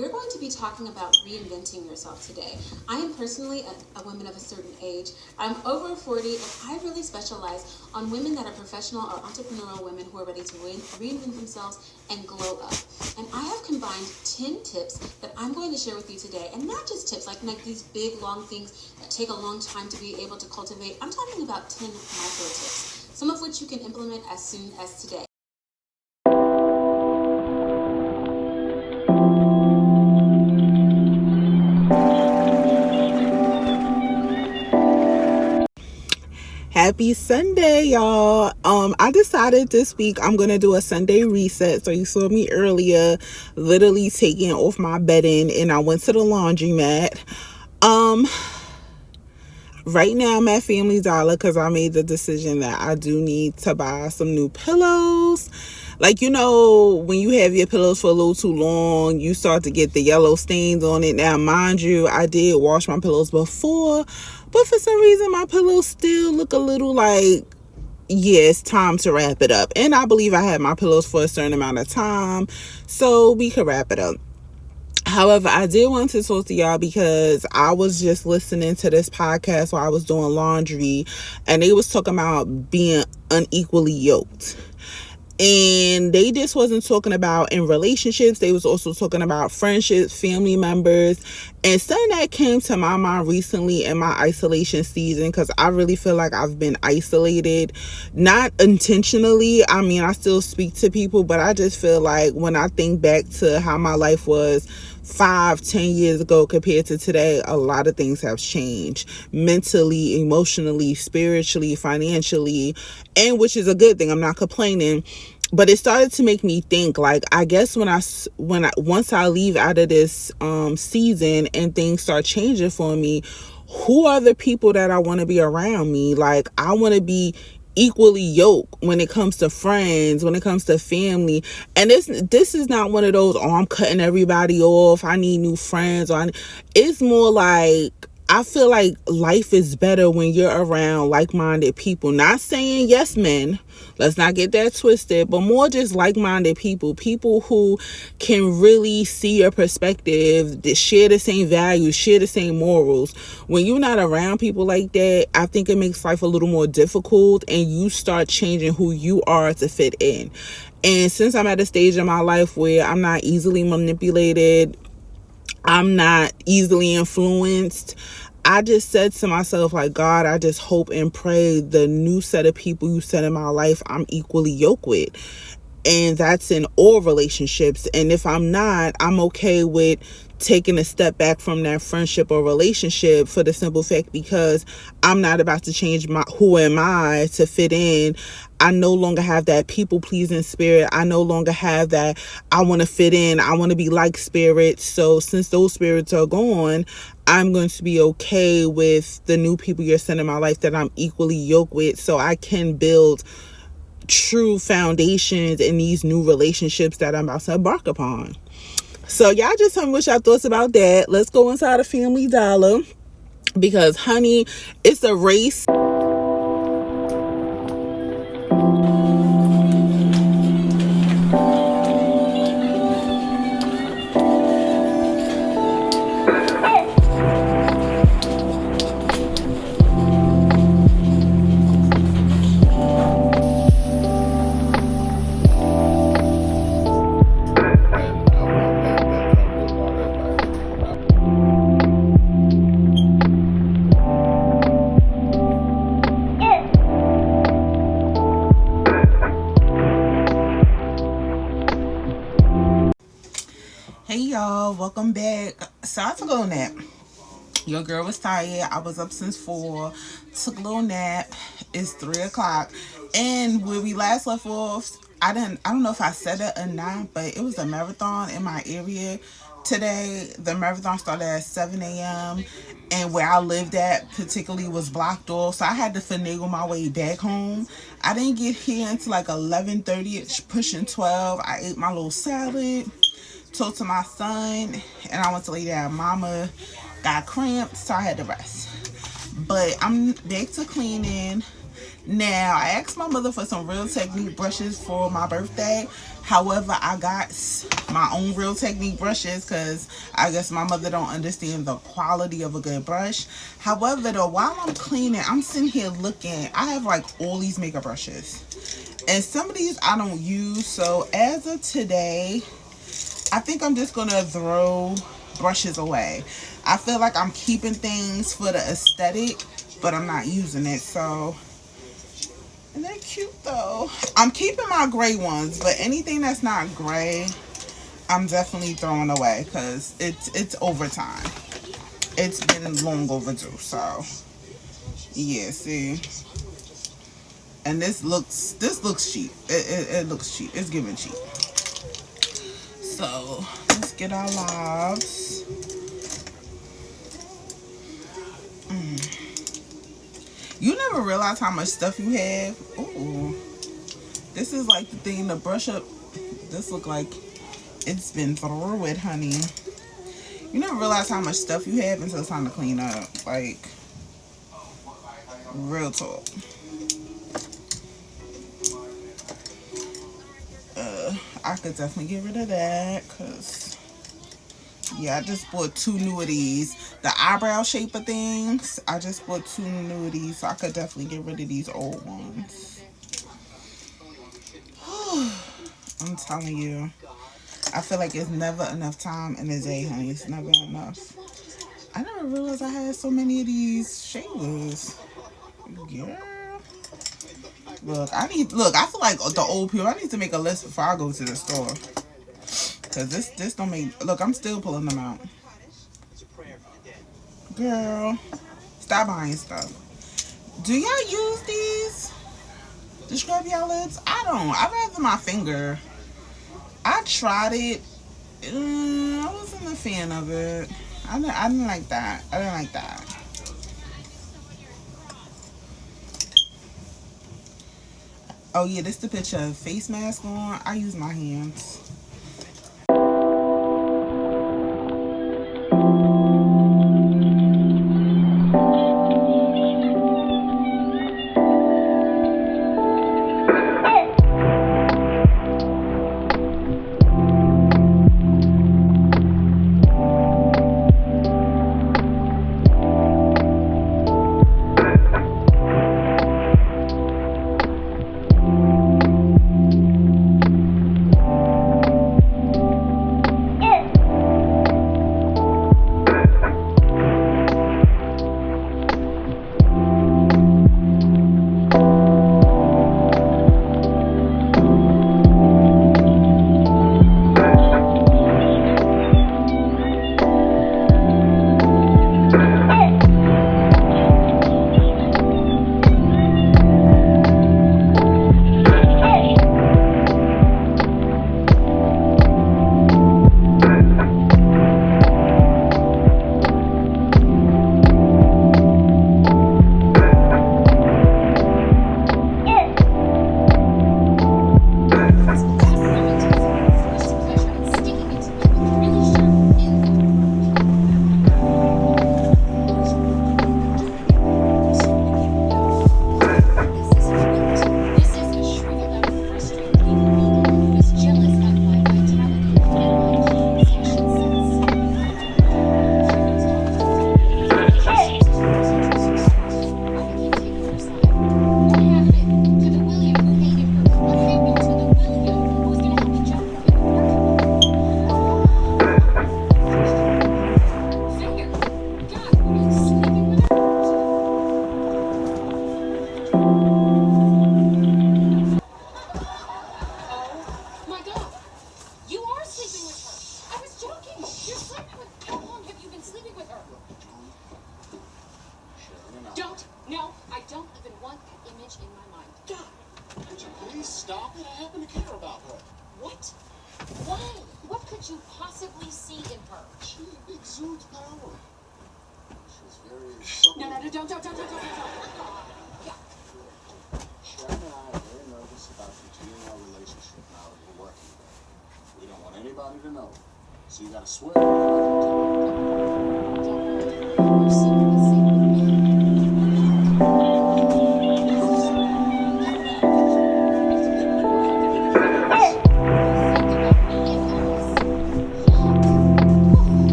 we're going to be talking about reinventing yourself today. I am personally a woman of a certain age. I'm over 40, and I really specialize on women that are professional or entrepreneurial women who are ready to reinvent themselves and glow up. And I have combined 10 tips that I'm going to share with you today, and not just tips like these big, long things that take a long time to be able to cultivate. I'm talking about 10 micro tips, some of which you can implement as soon as today. Happy Sunday, y'all. I decided this week I'm gonna do a Sunday reset. So you saw me earlier literally taking off my bedding, and I went to the laundromat. Right now I'm at Family Dollar because I made the decision that I do need to buy some new pillows. Like, you know, when you have your pillows for a little too long, you start to get the yellow stains on it. Now, mind you, I did wash my pillows before, but for some reason my pillows still look a little like, yeah, it's time to wrap it up. And I believe I had my pillows for a certain amount of time, so we could wrap it up. However, I did want to talk to y'all because I was just listening to this podcast while I was doing laundry, and they was talking about being unequally yoked. And they just wasn't talking about in relationships. They was also talking about friendships, family members, and something that came to my mind recently in my isolation season, because I really feel like I've been isolated, not intentionally. I mean, I still speak to people, but I just feel like when I think back to how my life was 5-10 years ago compared to today, a lot of things have changed mentally, emotionally, spiritually, financially, and which is a good thing. I'm not complaining, but it started to make me think, like, I guess once I leave out of this season and things start changing for me, who are the people that I want to be around me? Like, I want to be equally yoked when it comes to friends, when it comes to family. And this is not one of those, oh, I'm cutting everybody off, I need new friends. It's more like, I feel like life is better when you're around like-minded people. Not saying yes men, let's not get that twisted, but more just like-minded people who can really see your perspective, that share the same values, share the same morals. When you're not around people like that, I think it makes life a little more difficult, and you start changing who you are to fit in. And since I'm at a stage in my life where I'm not easily manipulated, I'm not easily influenced, I just said to myself, like, God, I just hope and pray the new set of people you set in my life, I'm equally yoked with. And that's in all relationships. And if I'm not, I'm okay with taking a step back from that friendship or relationship, for the simple fact because I'm not about to change who am I to fit in. I no longer have that people-pleasing spirit. I no longer have that I want to fit in, I want to be like spirit. So since those spirits are gone, I'm going to be okay with the new people you're sending in my life that I'm equally yoked with, so I can build true foundations in these new relationships that I'm about to embark upon. So y'all just tell me what y'all thoughts about that. Let's go inside of Family Dollar, because honey, it's a race. Hey y'all, welcome back. Sorry for going nap. Your girl was tired. I was up since 4. Took a little nap. It's 3 o'clock. And where we last left off, I don't know if I said it or not, but it was a marathon in my area today. The marathon started at 7 a.m. and where I lived at particularly was blocked off, so I had to finagle my way back home. I didn't get here until like 11:30, pushing 12. I ate my little salad, talked to my son, and I went to lay down. Mama got cramps, so I had to rest. But I'm back to cleaning. Now, I asked my mother for some Real Technique brushes for my birthday. However, I got my own Real Technique brushes because I guess my mother don't understand the quality of a good brush. However, though, while I'm cleaning, I'm sitting here looking. I have like all these makeup brushes. And some of these I don't use. So as of today, I think I'm just going to throw brushes away. I feel like I'm keeping things for the aesthetic, but I'm not using it. So, and they're cute though. I'm keeping my gray ones, but anything that's not gray, I'm definitely throwing away because it's overtime. It's been long overdue. So, yeah, see. And this looks cheap. It looks cheap. It's giving cheap. So let's get our lives. You never realize how much stuff you have. Ooh, this is like the thing to brush up. This look like it's been through it, honey. You never realize how much stuff you have until it's time to clean up. Like, real talk. I could definitely get rid of that because, yeah, I just bought 2 new of these. The eyebrow shaper things, I just bought 2 new of these, so I could definitely get rid of these old ones. I'm telling you, I feel like it's never enough time in the day, honey. It's never enough. I never realized I had so many of these shavers. Girl. Look, I feel like the old people, I need to make a list before I go to the store. Because this don't make, look, I'm still pulling them out. Girl, stop buying stuff. Do y'all use these to scrub y'all lips? I don't. I rather my finger. I tried it. I wasn't a fan of it. I didn't like that. I didn't like that. Oh yeah, this is the picture of face mask on. I use my hands.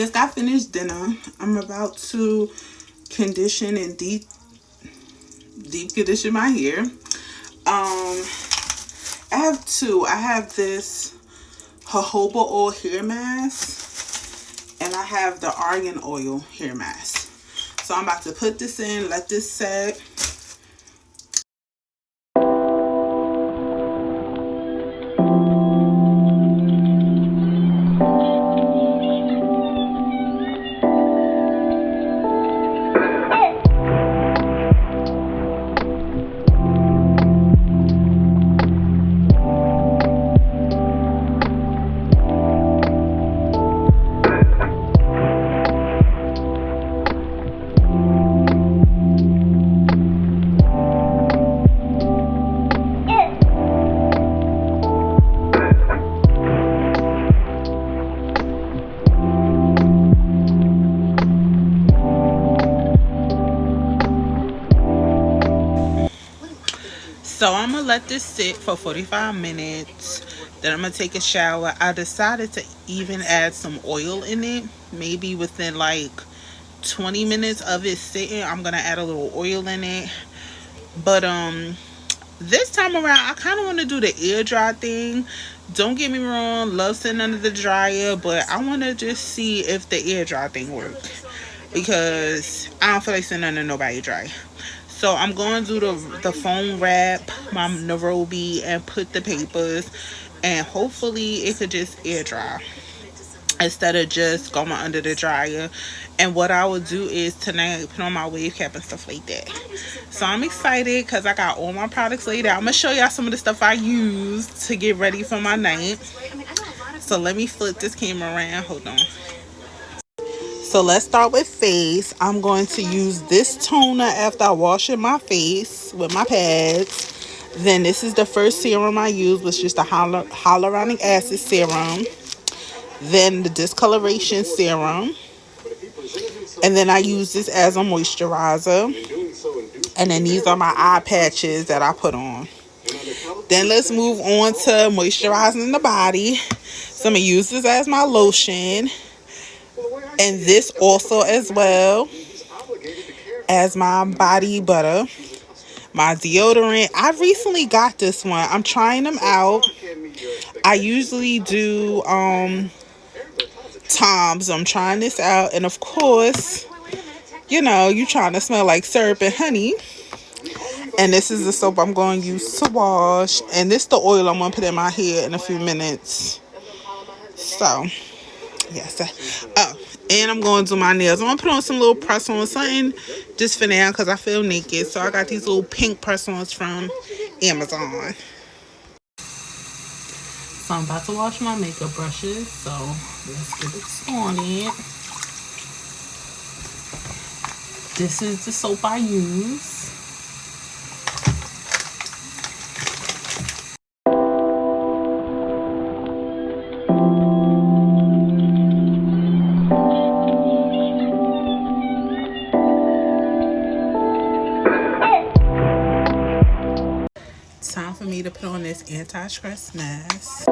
just got finished dinner. I'm about to condition and deep condition my hair. I have two. I have this jojoba oil hair mask, and I have the argan oil hair mask. So I'm about to put this in, let this set. So I'm going to let this sit for 45 minutes. Then I'm going to take a shower. I decided to even add some oil in it. Maybe within like 20 minutes of it sitting, I'm going to add a little oil in it. But this time around, I kind of want to do the air dry thing. Don't get me wrong, love sitting under the dryer, but I want to just see if the air dry thing works. Because I don't feel like sitting under nobody dry. So I'm going to do the foam wrap, my Nairobi, and put the papers, and hopefully it could just air dry instead of just going under the dryer. And what I will do is tonight put on my wave cap and stuff like that. So I'm excited because I got all my products laid out. I'm going to show y'all some of the stuff I used to get ready for my night. So let me flip this camera around. Hold on. So let's start with face. I'm going to use this toner after I wash my face with my pads. Then this is the first serum I used, which is the hyaluronic acid serum. Then the discoloration serum. And then I use this as a moisturizer. And then these are my eye patches that I put on. Then let's move on to moisturizing the body. So I'm going to use this as my lotion. And this also as well as my body butter, my deodorant. I recently got this one. I'm trying them out. I usually do Tom's. I'm trying this out. And of course, you know, you trying to smell like syrup and honey. And this is the soap I'm going to use to wash. And this is the oil I'm going to put in my hair in a few minutes. So, yes. Oh, and I'm going to do my nails. I'm going to put on some little press-ons, something just for now because I feel naked. So I got these little pink press-ons from Amazon. So I'm about to wash my makeup brushes. So let's get it started. This is the soap I use. Time for me to put on this anti-stress mask.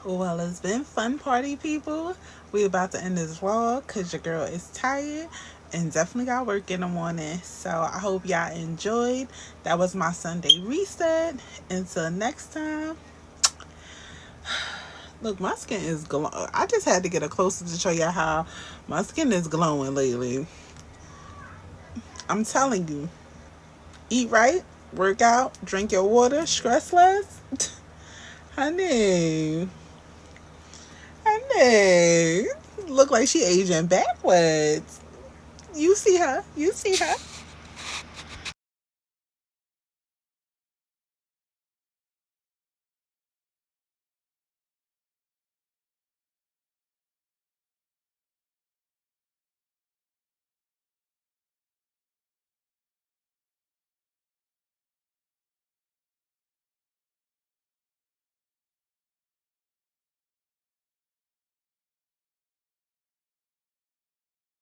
Well, it's been fun, party people. We about to end this vlog because your girl is tired and definitely got work in the morning. So I hope y'all enjoyed. That was my Sunday reset. Until next time. Look, my skin is glowing. I just had to get a closer to show y'all how my skin is glowing lately. I'm telling you. Eat right, work out, drink your water, stress less. Honey. look like she aging backwards. You see her.